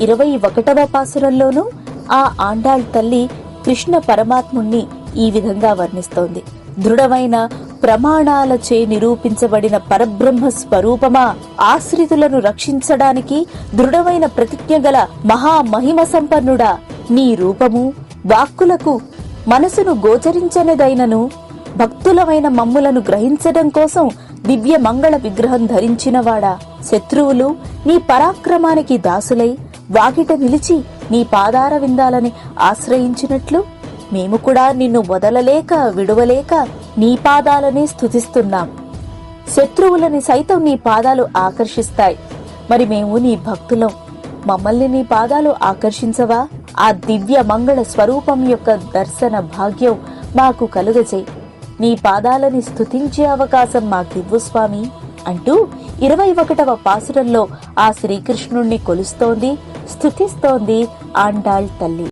21వ పాసురంలోనూ ఆ ఆండాళ్ తల్లి కృష్ణ పరమాత్ముణ్ణి ఈ విధంగా వర్ణిస్తోంది. దృఢమైన ప్రమాణాలచే నిరూపించబడిన పరబ్రహ్మ స్వరూపమా, ఆశ్రితులను రక్షించడానికి దృఢమైన ప్రతిజ్ఞ గల మహామహిమ సంపన్నుడా, నీ రూపము వాక్కులకు మనసును గోచరించనిదైనను భక్తులమైన మమ్ములను గ్రహించడం కోసం దివ్య మంగళ విగ్రహం ధరించినవాడా, శత్రువులు నీ పరాక్రమానికి దాసులై వాకిట నిలిచి నీ పాదార విందాలని ఆశ్రయించినట్లు మేము కూడా నిన్ను వదలలేక విడువలేక నీ పాదాలనే స్తుతిస్తున్నాం. శత్రువులని సైతం నీ పాదాలు ఆకర్షిస్తాయి. మరి మేము నీ భక్తులం, మమ్మల్ని నీ పాదాలు ఆకర్షించవా? ఆ దివ్య మంగళ స్వరూపం యొక్క దర్శన భాగ్యం మాకు కలుగజేయి. నీ పాదాలని స్తుతించే అవకాశం మాకివ్వు స్వామి అంటూ 21వ పాసురంలో ఆ శ్రీకృష్ణుణ్ణి కొలుస్తోంది, స్తుతిస్తోంది ఆండాళ్ తల్లి.